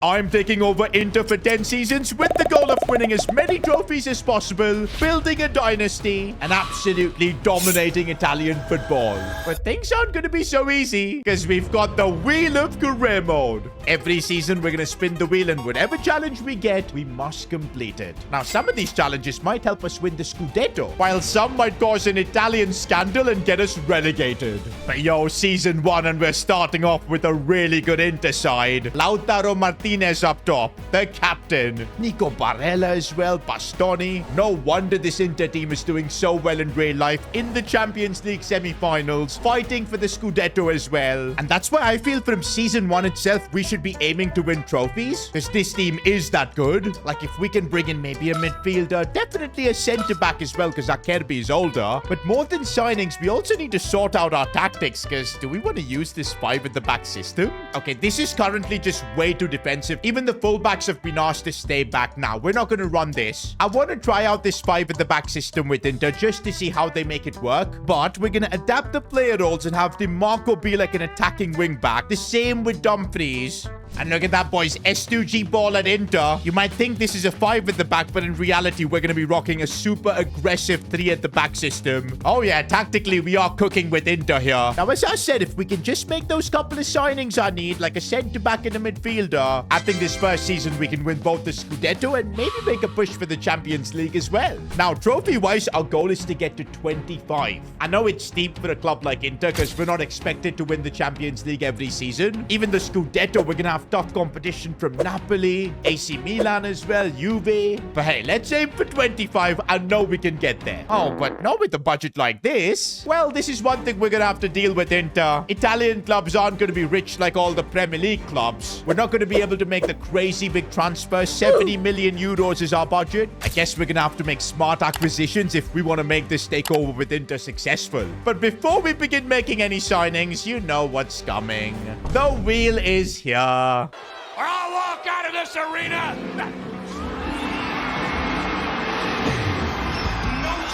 I'm taking over Inter for 10 seasons with the goal of winning as many trophies as possible, building a dynasty, and absolutely dominating Italian football. But things aren't going to be so easy, because we've got the Wheel of Career mode. Every season, we're going to spin the wheel, and whatever challenge we get, we must complete it. Now, some of these challenges might help us win the Scudetto, while some might cause an Italian scandal and get us relegated. But yo, season 1, and we're starting off with a really good Inter side. Lautaro Martinez up top, the captain. Nico Barella as well, Bastoni. No wonder this Inter team is doing so well in real life in the Champions League semi-finals, fighting for the Scudetto as well. And that's why I feel from season 1 itself, we should be aiming to win trophies, because this team is that good. Like, if we can bring in maybe a midfielder, definitely a centre-back as well, because Acerbi is older. But more than signings, we also need to sort out our tactics, because do we want to use this 5-at-the-back system? Okay, this is currently just way too defensive. Even the fullbacks have been asked to stay back now. We're not going to run this. I want to try out this 5-at-the-back system with Inter just to see how they make it work. But we're going to adapt the player roles and have DiMarco be like an attacking wing back. The same with Dumfries. And look at that, boys. S2G ball at Inter. You might think this is a 5-at-the-back, but in reality, we're going to be rocking a super aggressive 3-at-the-back system. Oh, yeah. Tactically, we are cooking with Inter here. Now, as I said, if we can just make those couple of signings I need, like a centre-back and a midfielder, I think this first season we can win both the Scudetto and maybe make a push for the Champions League as well. Now, trophy-wise, our goal is to get to 25. I know it's steep for a club like Inter because we're not expected to win the Champions League every season. Even the Scudetto, we're going to have tough competition from Napoli, AC Milan as well, Juve. But hey, let's aim for 25. I know we can get there. Oh, but not with a budget like this. Well, this is one thing we're going to have to deal with, Inter. Italian clubs aren't going to be rich like all the Premier League clubs. We're not going to be able to make the crazy big transfer. 70 million euros is our budget. I guess we're going to have to make smart acquisitions if we want to make this takeover with Inter successful. But before we begin making any signings, you know what's coming. The wheel is here. Or I'll walk out of this arena. No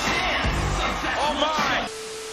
chance. Oh my.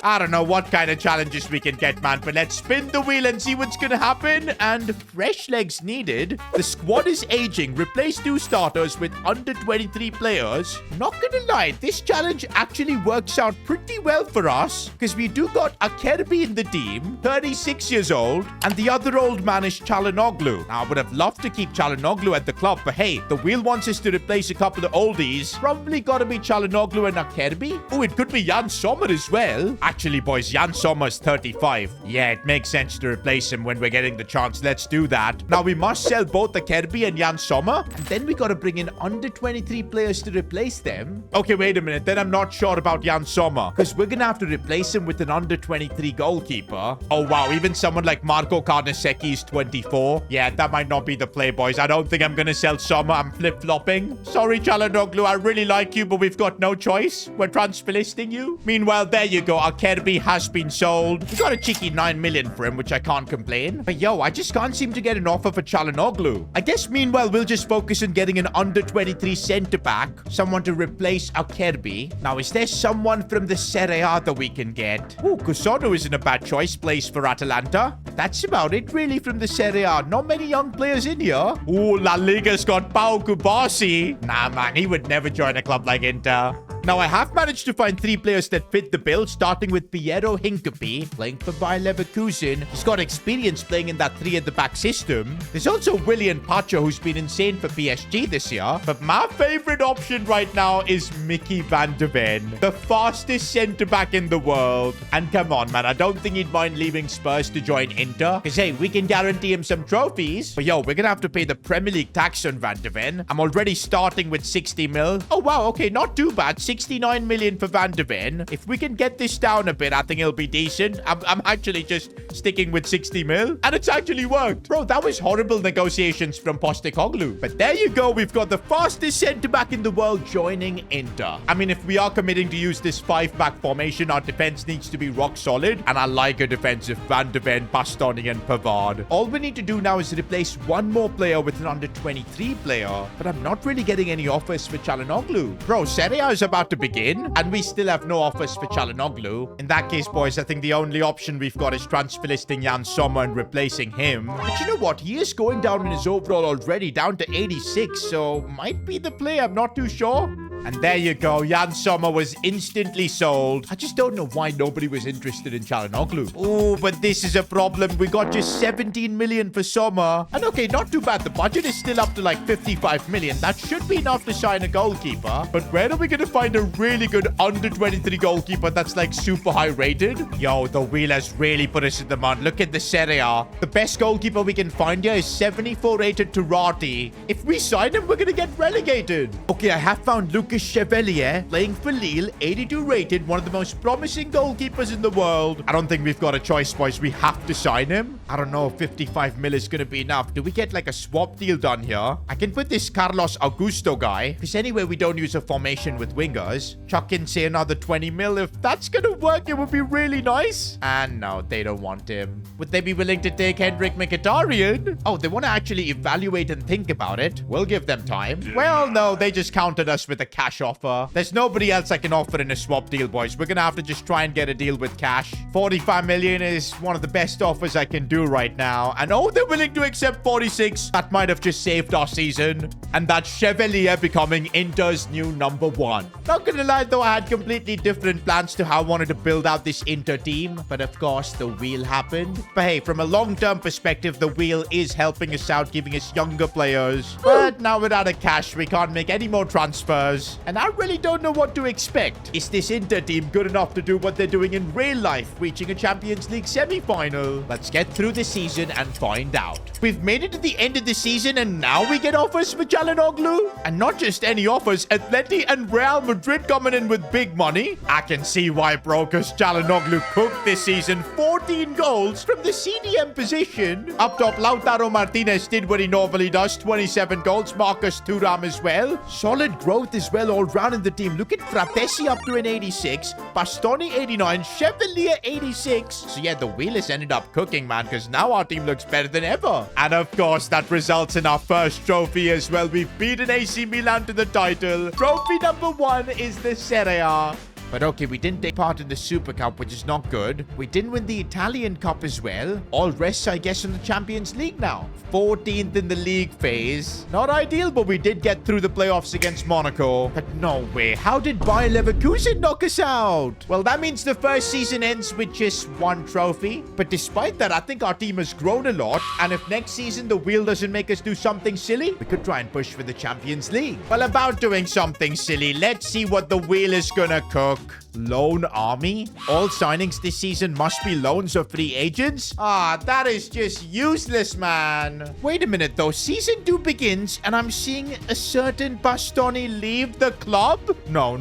I don't know what kind of challenges we can get, man, but let's spin the wheel and see what's gonna happen. And fresh legs needed. The squad is aging. Replace 2 starters with under 23 players. Not gonna lie, this challenge actually works out pretty well for us because we do got Acerbi in the team, 36 years old, and the other old man is Çalhanoğlu. Now, I would have loved to keep Çalhanoğlu at the club, but hey, the wheel wants us to replace a couple of oldies. Probably gotta be Çalhanoğlu and Acerbi. Oh, it could be Jan Sommer as well. Actually, boys, Jan Sommer's 35. Yeah, it makes sense to replace him when we're getting the chance. Let's do that. Now, we must sell both Acerbi and Jan Sommer. And then we gotta bring in under 23 players to replace them. Okay, wait a minute. Then I'm not sure about Jan Sommer. Because we're gonna have to replace him with an under 23 goalkeeper. Oh, wow. Even someone like Marco Carnesecchi is 24. Yeah, that might not be the play, boys. I don't think I'm gonna sell Sommer. I'm flip-flopping. Sorry, Çalhanoğlu. I really like you, but we've got no choice. We're transfer listing you. Meanwhile, there you go. Acerbi has been sold. We got a cheeky 9 million for him, which I can't complain. But yo, I just can't seem to get an offer for Çalhanoğlu. I guess meanwhile, we'll just focus on getting an under 23 centre-back. Someone to replace Acerbi. Now, is there someone from the Serie A that we can get? Ooh, Cusano isn't a bad choice. Plays for Atalanta. That's about it, really, from the Serie A. Not many young players in here. Ooh, La Liga's got Pau Kubasi. Nah, man, he would never join a club like Inter. Now, I have managed to find 3 players that fit the bill, starting with Piero Hincapie, playing for Bayer Leverkusen. He's got experience playing in that 3-at-the-back system. There's also William Pacho, who's been insane for PSG this year. But my favorite option right now is Mickey van de Ven, the fastest centre-back in the world. And come on, man, I don't think he'd mind leaving Spurs to join Inter. Because, hey, we can guarantee him some trophies. But, yo, we're going to have to pay the Premier League tax on Van de Ven. I'm already starting with 60 mil. Oh, wow, okay, not too bad. 69 million for Van de Ven. If we can get this down a bit, I think it'll be decent. I'm actually just sticking with 60 mil. And it's actually worked. Bro, that was horrible negotiations from Postecoglou. But there you go. We've got the fastest centre-back in the world joining Inter. I mean, if we are committing to use this 5-back formation, our defense needs to be rock solid. And I like a defensive Van de Ven, Bastoni, and Pavard. All we need to do now is replace one more player with an under 23 player. But I'm not really getting any offers for Çalhanoğlu. Bro, Serie A is about A to begin, and we still have no offers for Çalhanoğlu. In that case, boys, I think the only option we've got is transfer listing Jan Sommer and replacing him. But you know what? He is going down in his overall already, down to 86, so might be the play. I'm not too sure. And there you go. Jan Sommer was instantly sold. I just don't know why nobody was interested in Çalhanoğlu. Oh, but this is a problem. We got just 17 million for Sommer. And okay, not too bad. The budget is still up to like 55 million. That should be enough to sign a goalkeeper. But where are we going to find a really good under 23 goalkeeper that's like super high rated? Yo, the wheel has really put us in the mud. Look at the Serie A. The best goalkeeper we can find here is 74 rated Turati. If we sign him, we're going to get relegated. Okay, I have found Lucas Chevalier playing for Lille, 82 rated, one of the most promising goalkeepers in the world. I don't think we've got a choice, boys. We have to sign him. I don't know if 55 mil is going to be enough. Do we get like a swap deal done here? I can put this Carlos Augusto guy, because anyway, we don't use a formation with wingers. Chuck in, say, another 20 mil. If that's going to work, it would be really nice. And no, they don't want him. Would they be willing to take Hendrik Mkhitaryan? Oh, they want to actually evaluate and think about it. We'll give them time. Well, no, they just countered us with a cash offer. There's nobody else I can offer in a swap deal, boys. We're gonna have to just try and get a deal with cash. 45 million is one of the best offers I can do right now. And oh, they're willing to accept 46. That might have just saved our season. And that's Chevalier becoming Inter's new #1. Not gonna lie though, I had completely different plans to how I wanted to build out this Inter team. But of course, the wheel happened. But hey, from a long-term perspective, the wheel is helping us out, giving us younger players. But now without a cash, we can't make any more transfers. And I really don't know what to expect. Is this Inter team good enough to do what they're doing in real life, reaching a Champions League semi-final? Let's get through the season and find out. We've made it to the end of the season, and now we get offers for Çalhanoğlu. And not just any offers, Atleti and Real Madrid coming in with big money. I can see why, bro, because Çalhanoğlu cooked this season. 14 goals from the CDM position. Up top, Lautaro Martinez did what he normally does. 27 goals. Marcus Thuram as well. Solid growth as well all round in the team. Look at Fratesi up to an 86. Bastoni 89. Chevalier 86. So yeah, the wheel has ended up cooking, man, because now our team looks better than ever. And of course, that results in our first trophy as well. We've beaten AC Milan to the title. Trophy #1 is the Serie A. But okay, we didn't take part in the Super Cup, which is not good. We didn't win the Italian Cup as well. All rests, I guess, on the Champions League now. 14th in the league phase. Not ideal, but we did get through the playoffs against Monaco. But no way. How did Bayer Leverkusen knock us out? Well, that means the first season ends with just 1 trophy. But despite that, I think our team has grown a lot. And if next season the wheel doesn't make us do something silly, we could try and push for the Champions League. Well, about doing something silly, let's see what the wheel is gonna cook. Loan army? All signings this season must be loans or free agents? Ah, that is just useless, man. Wait a minute, though. Season 2 begins, and I'm seeing a certain Bastoni leave the club? No.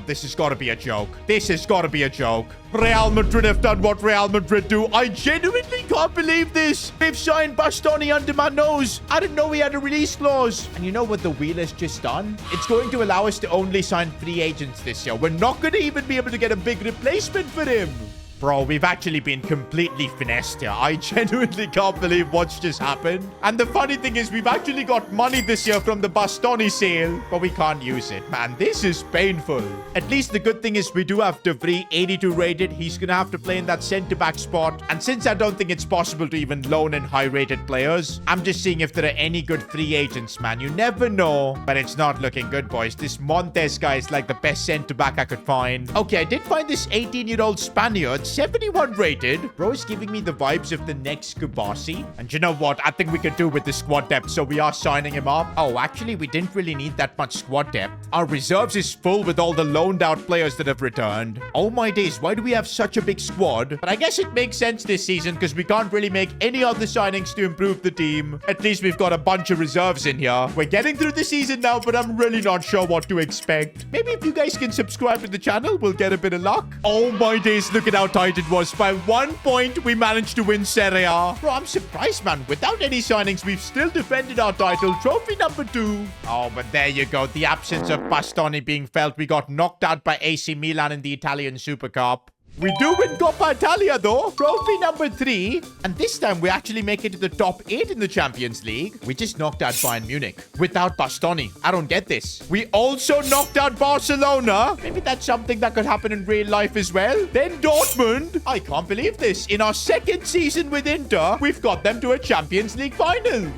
This has got to be a joke. This has got to be a joke. Real Madrid have done what Real Madrid do. I genuinely can't believe this. They've signed Bastoni under my nose. I didn't know he had a release clause. And you know what the wheel has just done? It's going to allow us to only sign free agents this year. We're not going to even be able to get a big replacement for him. Bro, we've actually been completely finessed here. I genuinely can't believe what's just happened. And the funny thing is, we've actually got money this year from the Bastoni sale, but we can't use it. Man, this is painful. At least the good thing is we do have De Vrij, 82 rated. He's going to have to play in that centre-back spot. And since I don't think it's possible to even loan in high-rated players, I'm just seeing if there are any good free agents, man. You never know. But it's not looking good, boys. This Montes guy is like the best centre-back I could find. Okay, I did find this 18-year-old Spaniard. 71 rated. Bro is giving me the vibes of the next Kubasi. And you know what? I think we could do with the squad depth, so we are signing him up. Oh, actually, we didn't really need that much squad depth. Our reserves is full with all the loaned out players that have returned. Oh my days, why do we have such a big squad? But I guess it makes sense this season because we can't really make any other signings to improve the team. At least we've got a bunch of reserves in here. We're getting through the season now, but I'm really not sure what to expect. Maybe if you guys can subscribe to the channel, we'll get a bit of luck. Oh my days, look at how tight it was. By 1 point, we managed to win Serie A. Bro, I'm surprised, man. Without any signings, we've still defended our title. Trophy #2. Oh, but there you go. The absence of Bastoni being felt. We got knocked out by AC Milan in the Italian Super Cup. We do win Coppa Italia though. Trophy number 3. And this time we actually make it to the top 8 in the Champions League. We just knocked out Bayern Munich without Bastoni. I don't get this. We also knocked out Barcelona. Maybe that's something that could happen in real life as well. Then Dortmund. I can't believe this. In our second season with Inter, we've got them to a Champions League final.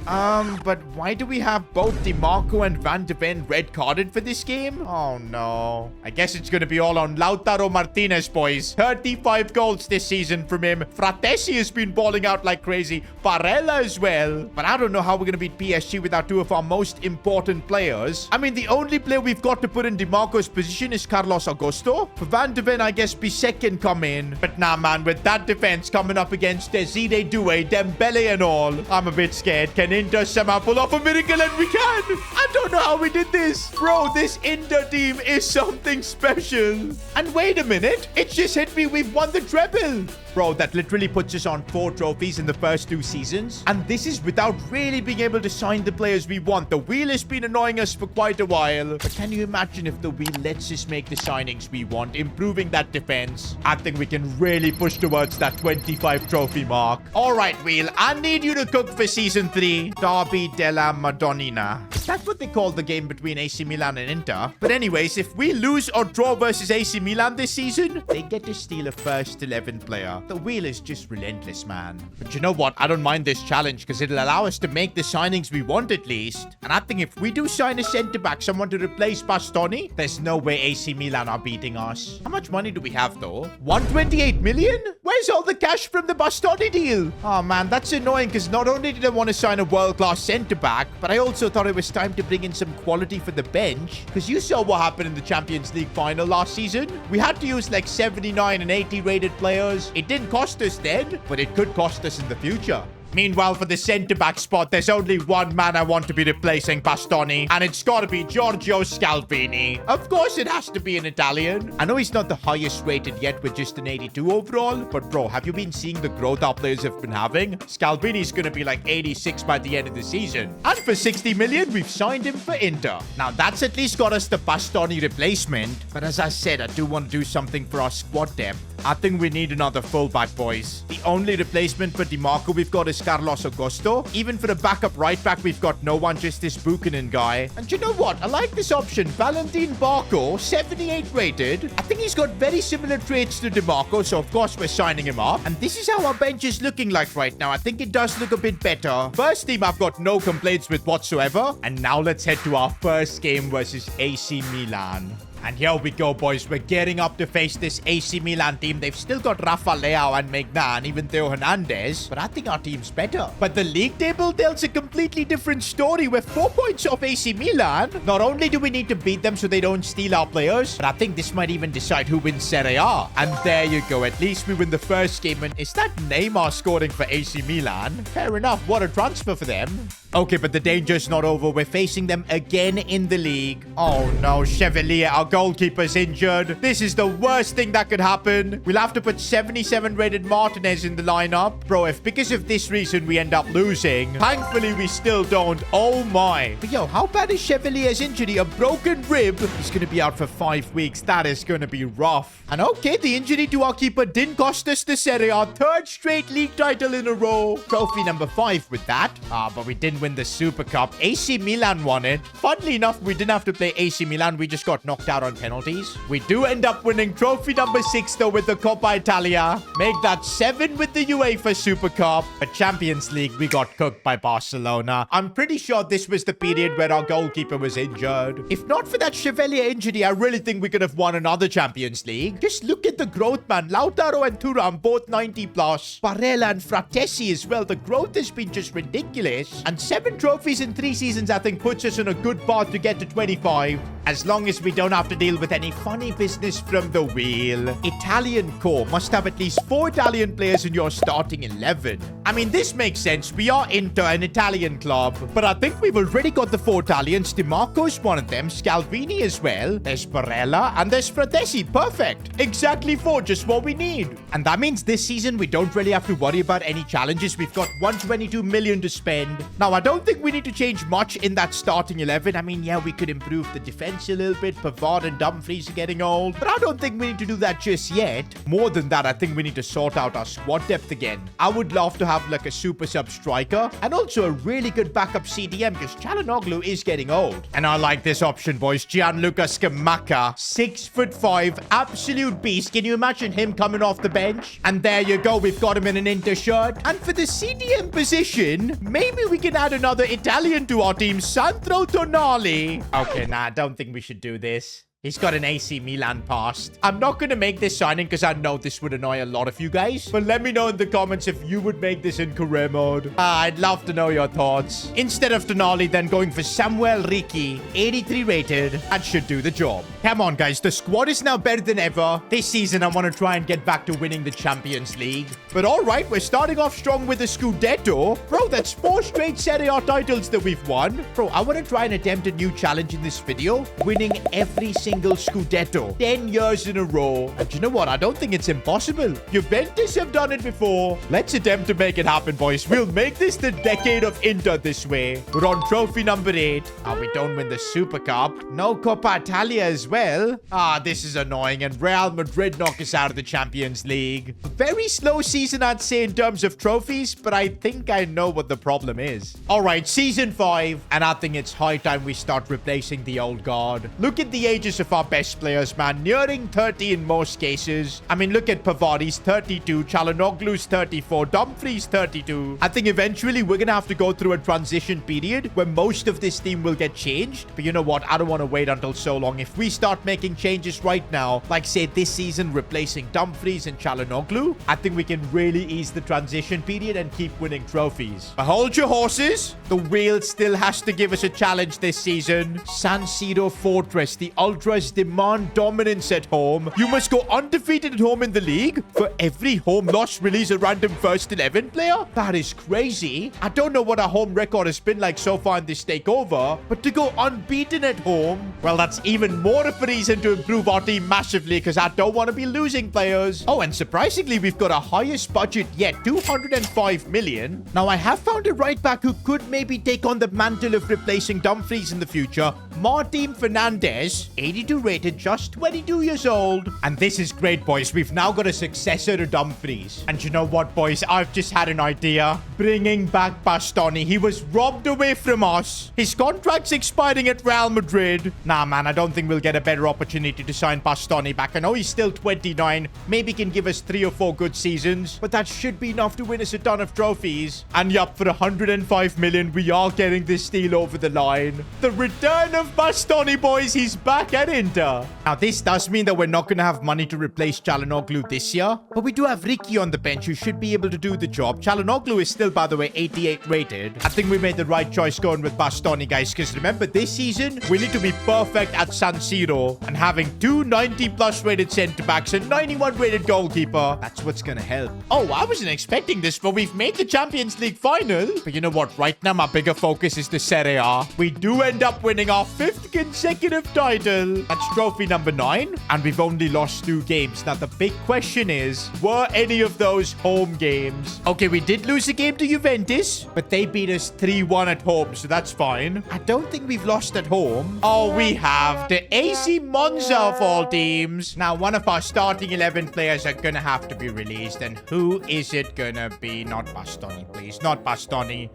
But why do we have both DiMarco and Van de Ven red carded for this game? Oh no. I guess it's going to be all on Lautaro Martinez, boys. 35 goals this season from him. Fratesi has been balling out like crazy. Barella as well. But I don't know how we're going to beat PSG without two of our most important players. I mean, the only player we've got to put in DiMarco's position is Carlos Augusto. For Van de Ven, I guess Bisek can come in. But nah, man, with that defense coming up against Desiree Doué, Dembele and all, I'm a bit scared. Can Inter somehow pull off a miracle? And we can. I don't know how we did this. Bro, this Inter team is something special. And wait a minute. It's just hit me. We've won the treble. Bro, that literally puts us on 4 trophies in the first 2 seasons. And this is without really being able to sign the players we want. The wheel has been annoying us for quite a while. But can you imagine if the wheel lets us make the signings we want, improving that defense? I think we can really push towards that 25 trophy mark. All right, wheel. I need you to cook for season 3. Derby della Madonnina. Is that what they call the game between AC Milan and Inter? But anyways, if we lose or draw versus AC Milan this season, they get to steal a first 11 player. The wheel is just relentless, man. But you know what? I don't mind this challenge because it'll allow us to make the signings we want at least. And I think if we do sign a centre-back, someone to replace Bastoni, there's no way AC Milan are beating us. How much money do we have though? 128 million? Where's all the cash from the Bastoni deal? Oh man, that's annoying because not only did I want to sign a world-class centre-back, but I also thought it was time to bring in some quality for the bench. Because you saw what happened in the Champions League final last season. We had to use like 79 and 80 rated players. It didn't cost us then, but it could cost us in the future. Meanwhile, for the centre-back spot, there's only one man I want to be replacing Bastoni, and it's got to be Giorgio Scalvini. Of course, it has to be an Italian. I know he's not the highest rated yet with just an 82 overall, but bro, have you been seeing the growth our players have been having? Scalvini's going to be like 86 by the end of the season. And for 60 million, we've signed him for Inter. Now, that's at least got us the Bastoni replacement, but as I said, I do want to do something for our squad depth. I think we need another fullback, boys. The only replacement for DiMarco we've got is Carlos Augusto. Even for the backup right back, we've got no one, just this Buchanan guy. And you know what? I like this option. Valentin Barco, 78 rated. I think he's got very similar traits to DiMarco, so of course we're signing him up. And this is how our bench is looking like right now. I think it does look a bit better. First team I've got no complaints with whatsoever. And now let's head to our first game versus AC Milan. And here we go, boys. We're getting up to face this AC Milan team. They've still got Rafa Leao and Magnan, even Theo Hernandez. But I think our team's better. But the league table tells a completely different story. We're 4 points off AC Milan. Not only do we need to beat them so they don't steal our players, but I think this might even decide who wins Serie A. And there you go. At least we win the first game. And is that Neymar scoring for AC Milan? Fair enough. What a transfer for them. Okay, but the danger's not over. We're facing them again in the league. Oh no, Chevalier, our goalkeeper's injured. This is the worst thing that could happen. We'll have to put 77 rated Martinez in the lineup. Bro, if because of this reason we end up losing, thankfully we still don't. Oh my. But yo, how bad is Chevalier's injury? A broken rib? He's gonna be out for 5 weeks. That is gonna be rough. And okay, the injury to our keeper didn't cost us the Serie A. 3rd straight league title in a row. Trophy number 5 with that. But we didn't win the Super Cup. AC Milan won it. Funnily enough, we didn't have to play AC Milan. We just got knocked out on penalties. We do end up winning trophy number 6 though with the Coppa Italia. Make that 7 with the UEFA Super Cup. But Champions League, we got cooked by Barcelona. I'm pretty sure this was the period where our goalkeeper was injured. If not for that Chevalier injury, I really think we could have won another Champions League. Just look at the growth, man. Lautaro and Thuram, both 90 plus. Barella and Fratesi as well. The growth has been just ridiculous. And 7 trophies in 3 seasons, I think, puts us on a good path to get to 25. As long as we don't have to deal with any funny business from the wheel. Italian core must have at least 4 Italian players in your starting 11. I mean, this makes sense. We are Inter, an Italian club. But I think we've already got the 4 Italians. DiMarco's one of them. Scalvini as well. There's Barella and there's Fratesi. Perfect. Exactly 4, just what we need. And that means this season we don't really have to worry about any challenges. We've got 122 million to spend. Now, I don't think we need to change much in that starting 11. I mean, yeah, we could improve the defense bench a little bit. Pavard and Dumfries are getting old. But I don't think we need to do that just yet. More than that, I think we need to sort out our squad depth again. I would love to have like a super sub striker and also a really good backup CDM because Çalhanoğlu is getting old. And I like this option, boys. Gianluca Scamacca, 6'5", absolute beast. Can you imagine him coming off the bench? And there you go. We've got him in an Inter shirt. And for the CDM position, maybe we can add another Italian to our team, Sandro Tonali. Okay, nah, I don't think we should do this. He's got an AC Milan past. I'm not going to make this signing because I know this would annoy a lot of you guys. But let me know in the comments if you would make this in career mode. I'd love to know your thoughts. Instead of Tonali, then going for Samuel Ricci, 83 rated. That should do the job. Come on, guys. The squad is now better than ever. This season, I want to try and get back to winning the Champions League. But all right, we're starting off strong with the Scudetto. Bro, that's 4 straight Serie A titles that we've won. Bro, I want to try and attempt a new challenge in this video. Winning every single Scudetto 10 years in a row. And you know what? I don't think it's impossible. Juventus have done it before. Let's attempt to make it happen, boys. We'll make this the decade of Inter this way. We're on trophy number 8. We don't win the Super Cup. No Coppa Italia as well. This is annoying. And Real Madrid knock us out of the Champions League. Very slow season, I'd say, in terms of trophies, but I think I know what the problem is. All right, season 5. And I think it's high time we start replacing the old guard. Look at the ages of our best players, man. Nearing 30 in most cases. I mean, look at Pavard. He's 32. Çalhanoğlu's 34. Dumfries 32. I think eventually we're going to have to go through a transition period where most of this team will get changed. But you know what? I don't want to wait until so long. If we start making changes right now, like say this season replacing Dumfries and Çalhanoğlu, I think we can really ease the transition period and keep winning trophies. But hold your horses. The wheel still has to give us a challenge this season. San Siro Fortress. The Ultras demand dominance at home. You must go undefeated at home in the league. For every home loss, release a random first 11 player? That is crazy. I don't know what our home record has been like so far in this takeover, but to go unbeaten at home, well, that's even more of a reason to improve our team massively because I don't want to be losing players. Oh, and surprisingly, we've got our highest budget yet, 205 million. Now, I have found a right back who could maybe take on the mantle of replacing Dumfries in the future. Martin Fernandez, 82 rated, just 22 years old. And this is great, boys. We've now got a successor to Dumfries. And you know what, boys? I've just had an idea. Bringing back Bastoni. He was robbed away from us. His contract's expiring at Real Madrid. Nah, man, I don't think we'll get a better opportunity to sign Bastoni back. I know he's still 29. Maybe can give us 3 or 4 good seasons. But that should be enough to win us a ton of trophies. And yup, for 105 million, we are getting this deal over the line. The return of Bastoni, boys. He's back at Inter. Now, this does mean that we're not going to have money to replace Çalhanoğlu this year. But we do have Ricci on the bench who should be able to do the job. Çalhanoğlu is still, by the way, 88 rated. I think we made the right choice going with Bastoni, guys. Because remember, this season, we need to be perfect at San Siro. And having 2 90-plus rated centre-backs and 91 rated goalkeeper, that's what's going to help. Oh, I wasn't expecting this, but we've made the Champions League final. But you know what? Right now, my bigger focus is the Serie A. We do end up winning our 5th consecutive title. That's trophy number 9. And we've only lost 2 games. Now, the big question is, were any of those home games? Okay, we did lose a game to Juventus, but they beat us 3-1 at home, so that's fine. I don't think we've lost at home. Oh, we have. The AC Monza of all teams. Now, one of our starting 11 players are gonna have to be released. And who is it gonna be? Not Bastoni, please. Not Bastoni.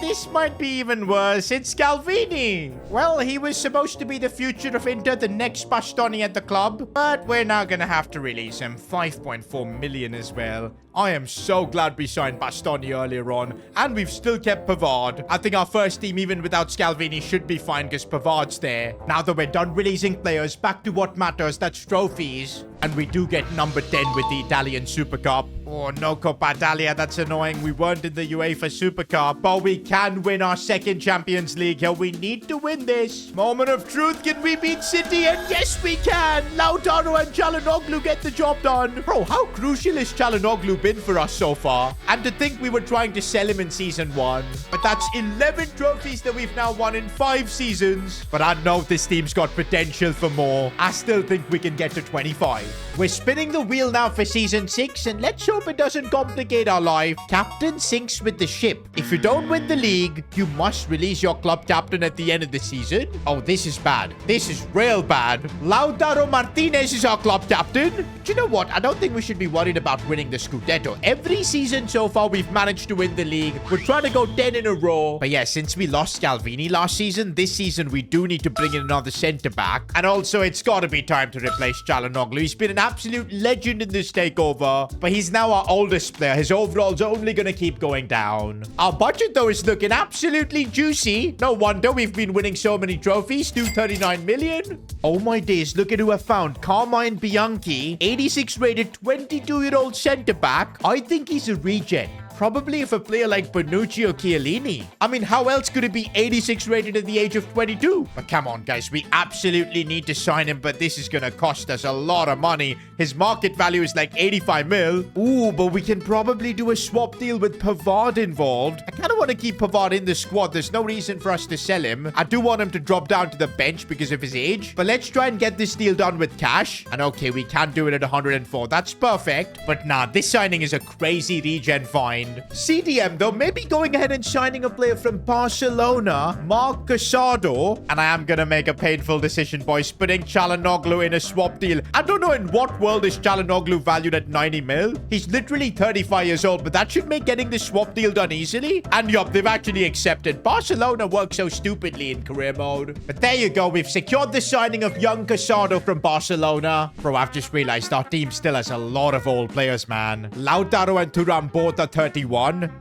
This might be even worse. It's Scalvini. Well, he was supposed to be the future of Inter, the next Bastoni at the club. But we're now gonna have to release him. 5.4 million as well. I am so glad we signed Bastoni earlier on. And we've still kept Pavard. I think our first team, even without Scalvini, should be fine because Pavard's there. Now that we're done releasing players, back to what matters. That's trophies. And we do get number 10 with the Italian Super Cup. Oh, no Coppa Italia. That's annoying. We weren't in the UEFA Super Cup. But we can win our 2nd Champions League here. We need to win this. Moment of truth. Can we beat City? And yes, we can. Lautaro and Çalhanoğlu get the job done. Bro, how crucial has Çalhanoğlu been for us so far? And to think we were trying to sell him in season 1. But that's 11 trophies that we've now won in 5 seasons. But I know this team's got potential for more. I still think we can get to 25. We're spinning the wheel now for season 6, and let's hope it doesn't complicate our life. Captain sinks with the ship. If you don't win the league, you must release your club captain at the end of the season. Oh, this is bad. This is real bad. Lautaro Martinez is our club captain. Do you know what? I don't think we should be worried about winning the Scudetto. Every season so far, we've managed to win the league. We're trying to go 10 in a row. But yeah, since we lost Scalvini last season, this season we do need to bring in another centre-back. And also, it's got to be time to replace Çalhanoğlu. He's been an absolute legend in this takeover. But he's now our oldest player. His overall's only going to keep going down. Our budget, though, is looking absolutely juicy. No wonder we've been winning so many trophies. 239 million. Oh my days, look at who I found. Carmine Bianchi, 86 rated 22-year-old centre-back. I think he's a regen. Probably if a player like Bonucci or Chiellini. I mean, how else could it be 86 rated at the age of 22? But come on, guys. We absolutely need to sign him, but this is going to cost us a lot of money. His market value is like 85 mil. Ooh, but we can probably do a swap deal with Pavard involved. I kind of want to keep Pavard in the squad. There's no reason for us to sell him. I do want him to drop down to the bench because of his age. But let's try and get this deal done with cash. And okay, we can do it at 104. That's perfect. But nah, this signing is a crazy regen find. CDM, though, maybe going ahead and signing a player from Barcelona, Marc Casado. And I am going to make a painful decision, boys, putting Çalhanoğlu in a swap deal. I don't know in what world is Çalhanoğlu valued at 90 mil. He's literally 35 years old, but that should make getting the swap deal done easily. And yup, they've actually accepted. Barcelona works so stupidly in career mode. But there you go. We've secured the signing of young Casado from Barcelona. Bro, I've just realized our team still has a lot of old players, man. Lautaro and Thuram both are 31.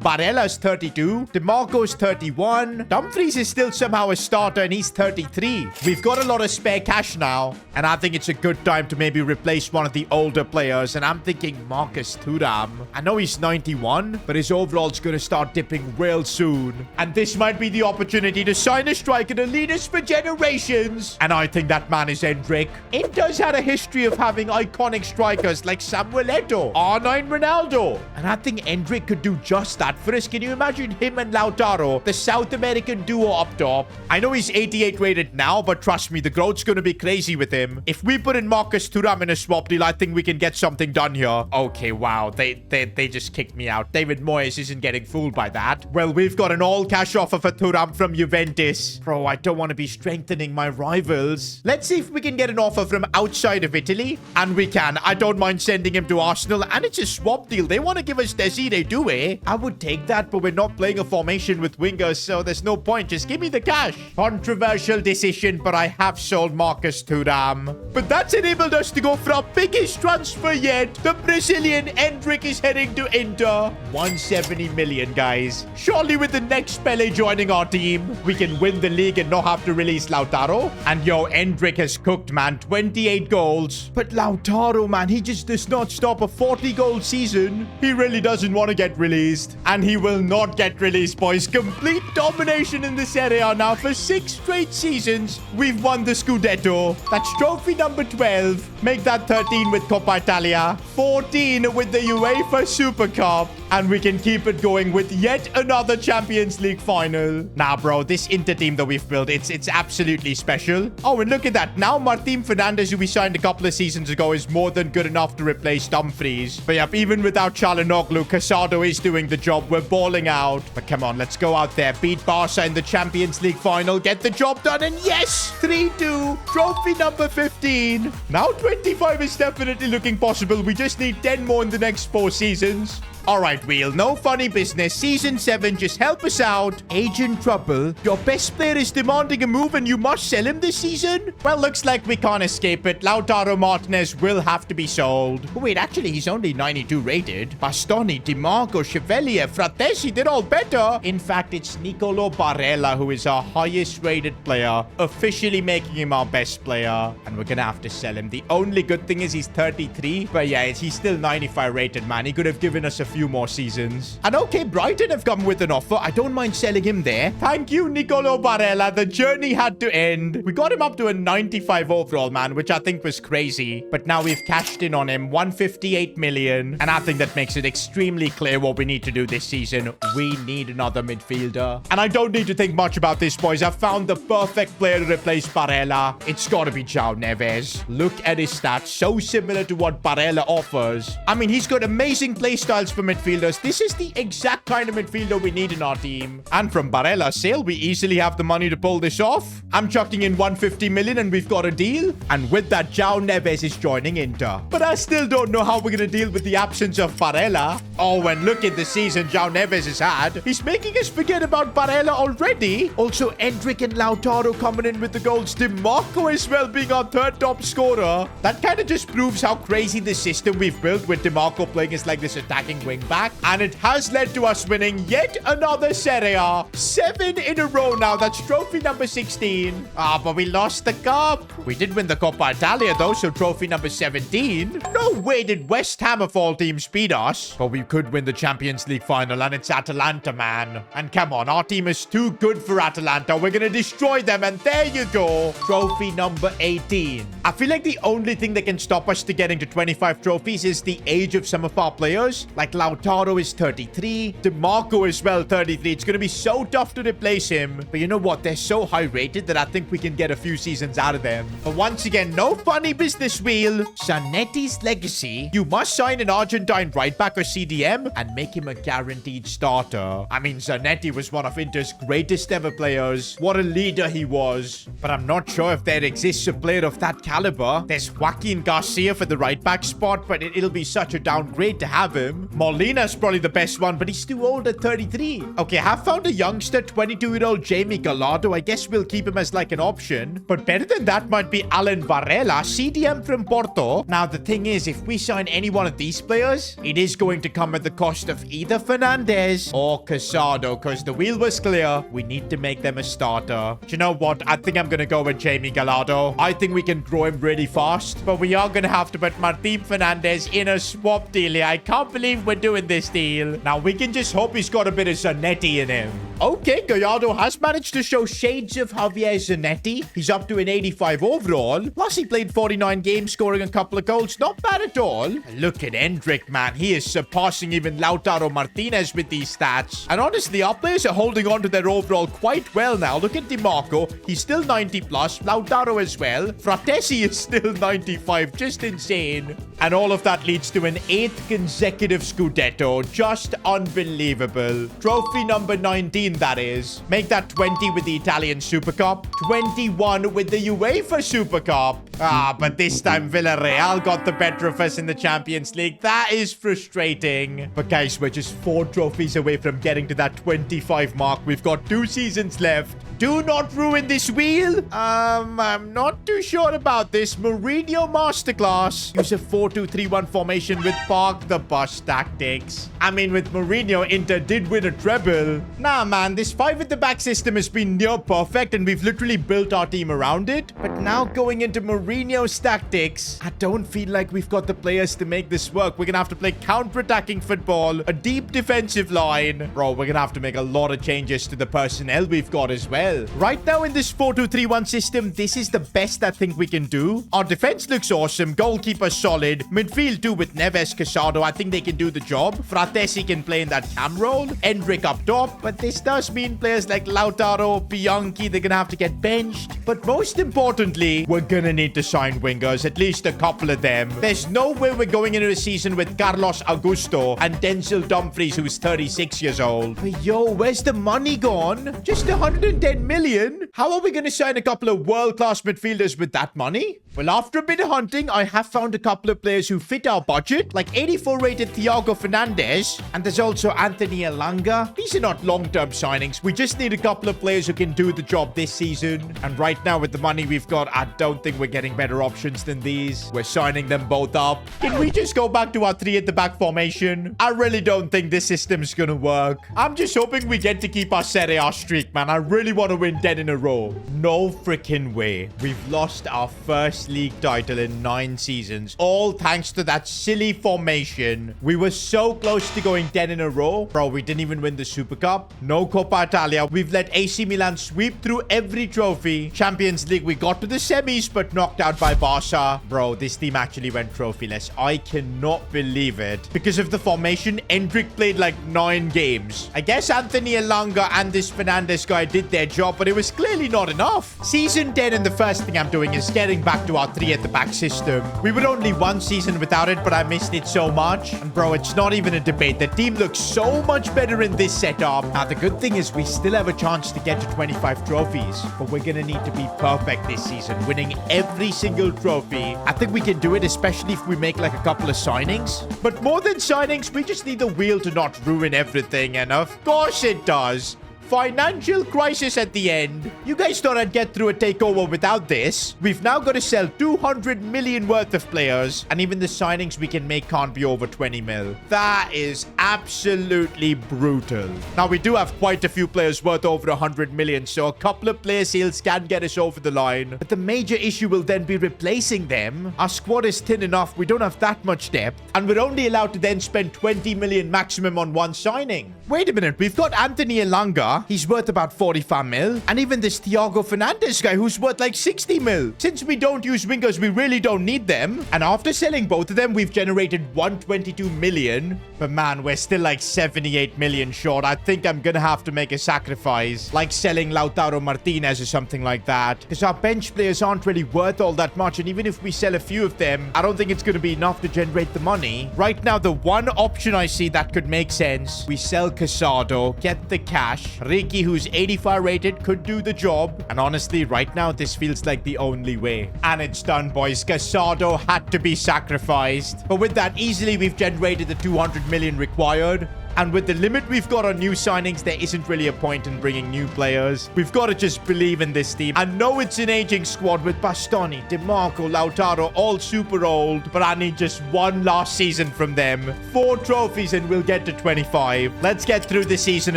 Barella's 32. DeMarco's 31. Dumfries is still somehow a starter and he's 33. We've got a lot of spare cash now. And I think it's a good time to maybe replace one of the older players. And I'm thinking Marcus Thuram. I know he's 91, but his overall's going to start dipping real soon. And this might be the opportunity to sign a striker to lead us for generations. And I think that man is Endrick. Inter's had a history of having iconic strikers like Samuel Eto'o, R9 Ronaldo. And I think Endrick could do just that for us. Can you imagine him and Lautaro, the South American duo up top? I know he's 88 rated now, but trust me, the growth's going to be crazy with him. If we put in Marcus Thuram in a swap deal, I think we can get something done here. Okay, wow. They just kicked me out. David Moyes isn't getting fooled by that. Well, we've got an all-cash offer for Thuram from Juventus. Bro, I don't want to be strengthening my rivals. Let's see if we can get an offer from outside of Italy. And we can. I don't mind sending him to Arsenal. And it's a swap deal. They want to give us Desiree Doué. I would take that, but we're not playing a formation with wingers, so there's no point. Just give me the cash. Controversial decision, but I have sold Marcus Thuram. But that's enabled us to go for our biggest transfer yet. The Brazilian Endrick is heading to Inter. 170 million, guys. Surely with the next Pele joining our team, we can win the league and not have to release Lautaro. And yo, Endrick has cooked, man. 28 goals. But Lautaro, man, he just does not stop a 40-goal season. He really doesn't want to get released. And he will not get released, boys. Complete domination in the Serie A now. For 6 straight seasons, we've won the Scudetto. That's trophy number 12. Make that 13 with Coppa Italia. 14 with the UEFA Super Cup. And we can keep it going with yet another Champions League final. Nah, bro, this Inter team that we've built, it's absolutely special. Oh, and look at that. Now Martin Fernandes, who we signed a couple of seasons ago, is more than good enough to replace Dumfries. But yep, even without Çalhanoğlu, Casado is doing the job. We're balling out. But come on, let's go out there. Beat Barca in the Champions League final. Get the job done. And yes, 3-2. Trophy number 15. Now 25 is definitely looking possible. We just need 10 more in the next 4 seasons. Alright, Wheel, no funny business. Season 7, just help us out. Agent Trouble, your best player is demanding a move and you must sell him this season? Well, looks like we can't escape it. Lautaro Martinez will have to be sold. Oh, wait, actually, he's only 92 rated. Bastoni, DiMarco, Chevalier, Fratesi, they're all better. In fact, it's Nicolo Barella who is our highest rated player, officially making him our best player. And we're gonna have to sell him. The only good thing is he's 33, but yeah, he's still 95 rated, man. He could have given us a few more seasons. And okay, Brighton have come with an offer. I don't mind selling him there. Thank you, Nicolo Barella. The journey had to end. We got him up to a 95 overall, man, which I think was crazy. But now we've cashed in on him, 158 million. And I think that makes it extremely clear what we need to do this season. We need another midfielder. And I don't need to think much about this, boys. I've found the perfect player to replace Barella. It's got to be João Neves. Look at his stats. So similar to what Barella offers. I mean, he's got amazing play styles for midfielders. This is the exact kind of midfielder we need in our team. And from Barella's sale, we easily have the money to pull this off. I'm chucking in 150 million and we've got a deal. And with that, João Neves is joining Inter. But I still don't know how we're going to deal with the absence of Barella. Oh, and look at the season João Neves has had. He's making us forget about Barella already. Also, Endrick and Lautaro coming in with the goals. DiMarco as well being our third top scorer. That kind of just proves how crazy the system we've built with DiMarco playing as like this attacking wing back. And it has led to us winning yet another Serie A. 7 in a row now. That's trophy number 16. But we lost the cup. We did win the Coppa Italia though, so trophy number 17. No way did West Ham of all teams beat us. But we could win the Champions League final, and it's Atalanta, man. And come on, our team is too good for Atalanta. We're gonna destroy them, and there you go. Trophy number 18. I feel like the only thing that can stop us to getting to 25 trophies is the age of some of our players. Like Lautaro is 33. DiMarco is well 33. It's gonna be so tough to replace him. But you know what? They're so high rated that I think we can get a few seasons out of them. But once again, no funny business wheel. Zanetti's legacy. You must sign an Argentine right back or CDM and make him a guaranteed starter. I mean, Zanetti was one of Inter's greatest ever players. What a leader he was. But I'm not sure if there exists a player of that caliber. There's Joaquin Garcia for the right back spot, but it'll be such a downgrade to have him. Molina's probably the best one, but he's too old at 33. Okay, I have found a youngster, 22-year-old Jamie Gallardo. I guess we'll keep him as like an option. But better than that might be Alan Varela, CDM from Porto. Now, the thing is, if we sign any one of these players, it is going to come at the cost of either Fernandez or Casado, because the wheel was clear. We need to make them a starter. Do you know what? I think I'm going to go with Jamie Gallardo. I think we can grow him really fast, but we are going to have to put Martin Fernandez in a swap deal here. I can't believe we're doing this deal. Now, we can just hope he's got a bit of Zanetti in him. Okay, Gallardo has managed to show shades of Javier Zanetti. He's up to an 85 overall. Plus, he played 49 games, scoring a couple of goals. Not bad at all. Look at Endrick, man. He is surpassing even Lautaro Martinez with these stats. And honestly, our players are holding on to their overall quite well now. Look at DiMarco. He's still 90 plus. Lautaro as well. Fratesi is still 95. Just insane. And all of that leads to an 8th consecutive Scudetto. Just unbelievable. Trophy number 19, that is. Make that 20 with the Italian Super Cup. 21 with the UEFA Super Cup. But this time Villarreal got the better of us in the Champions League. That is frustrating. But guys, we're just 4 trophies away from getting to that 25 mark. We've got 2 seasons left. Do not ruin this wheel. I'm not too sure about this. Mourinho Masterclass. Use a 4-2-3-1 formation with park the bus tactics. I mean, with Mourinho, Inter did win a treble. Nah, man, this 5 at the back system has been near perfect, and we've literally built our team around it. But now going into Mourinho's tactics, I don't feel like we've got the players to make this work. We're gonna have to play counter-attacking football, a deep defensive line. Bro, we're gonna have to make a lot of changes to the personnel we've got as well. Right now in this 4-2-3-1 system, this is the best I think we can do. Our defense looks awesome. Goalkeeper solid. Midfield too with Neves, Casado. I think they can do the job. Fratesi can play in that cam role. Endrick up top. But this does mean players like Lautaro, Bianchi, they're gonna have to get benched. But most importantly, we're gonna need to sign wingers. At least a couple of them. There's no way we're going into a season with Carlos Augusto and Denzel Dumfries, who's 36 years old. But yo, where's the money gone? Just 110 million? How are we going to sign a couple of world-class midfielders with that money? Well, after a bit of hunting, I have found a couple of players who fit our budget, like 84 rated Thiago Fernandez, and there's also Anthony Elanga. These are not long-term signings. We just need a couple of players who can do the job this season. And right now, with the money we've got, I don't think we're getting better options than these. We're signing them both up. Can we just go back to our 3 at the back formation? I really don't think this system's gonna work. I'm just hoping we get to keep our Serie A streak, man. I really want want to win 10 in a row. No freaking way. We've lost our first league title in 9 seasons. All thanks to that silly formation. We were so close to going 10 in a row. Bro, we didn't even win the Super Cup. No Coppa Italia. We've let AC Milan sweep through every trophy. Champions League, we got to the semis, but knocked out by Barca. Bro, this team actually went trophyless. I cannot believe it. Because of the formation, Endrick played like 9 games. I guess Anthony Elanga and this Fernandes guy did their job, but it was clearly not enough. Season 10, and the first thing I'm doing is getting back to our 3 at the back system. We were only 1 season without it, but I missed it so much. And bro, it's not even a debate. The team looks so much better in this setup. Now, the good thing is we still have a chance to get to 25 trophies, but we're gonna need to be perfect this season, winning every single trophy. I think we can do it, especially if we make like a couple of signings. But more than signings, we just need the wheel to not ruin everything, and of course it does. Financial crisis at the end. You guys thought I'd get through a takeover without this. We've now got to sell 200 million worth of players, and even the signings we can make can't be over 20 mil. That is absolutely brutal. Now, we do have quite a few players worth over 100 million, so a couple of player sales can get us over the line. But the major issue will then be replacing them. Our squad is thin enough, we don't have that much depth, and we're only allowed to then spend 20 million maximum on 1 signing. Wait a minute, we've got Anthony Elanga. He's worth about 45 mil. And even this Thiago Fernandes guy who's worth like 60 mil. Since we don't use wingers, we really don't need them. And after selling both of them, we've generated 122 million. But man, we're still like 78 million short. I think I'm gonna have to make a sacrifice, like selling Lautaro Martinez or something like that. Because our bench players aren't really worth all that much. And even if we sell a few of them, I don't think it's gonna be enough to generate the money. Right now, the one option I see that could make sense, we sell Casado, get the cash. Ricky, who's 85 rated, could do the job. And honestly, right now, this feels like the only way. And it's done, boys. Casado had to be sacrificed. But with that, easily we've generated the 200 million required. And with the limit we've got on new signings, there isn't really a point in bringing new players. We've got to just believe in this team. I know it's an aging squad with Bastoni, DeMarco, Lautaro, all super old. But I need just 1 last season from them. 4 trophies and we'll get to 25. Let's get through the season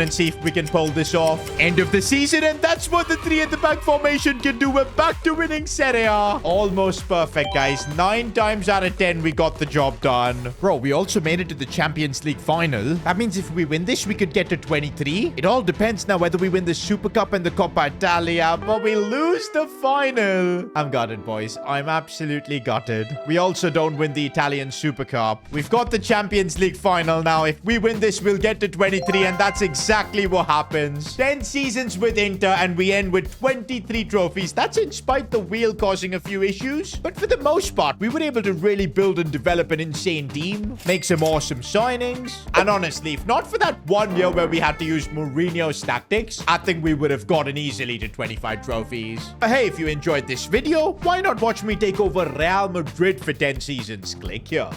and see if we can pull this off. End of the season, and that's what the 3 at the back formation can do. We're back to winning Serie A. Almost perfect, guys. 9 times out of 10, we got the job done. Bro, we also made it to the Champions League final. That means if we win this, we could get to 23. It all depends now whether we win the Super Cup and the Coppa Italia, but we lose the final. I'm gutted, boys. I'm absolutely gutted. We also don't win the Italian Super Cup. We've got the Champions League final now. If we win this, we'll get to 23, and that's exactly what happens. 10 seasons with Inter, and we end with 23 trophies. That's in spite the wheel causing a few issues. But for the most part, we were able to really build and develop an insane team, make some awesome signings, and honestly, if not for that 1 year where we had to use Mourinho's tactics, I think we would have gotten easily to 25 trophies. But hey, if you enjoyed this video, why not watch me take over Real Madrid for 10 seasons? Click here.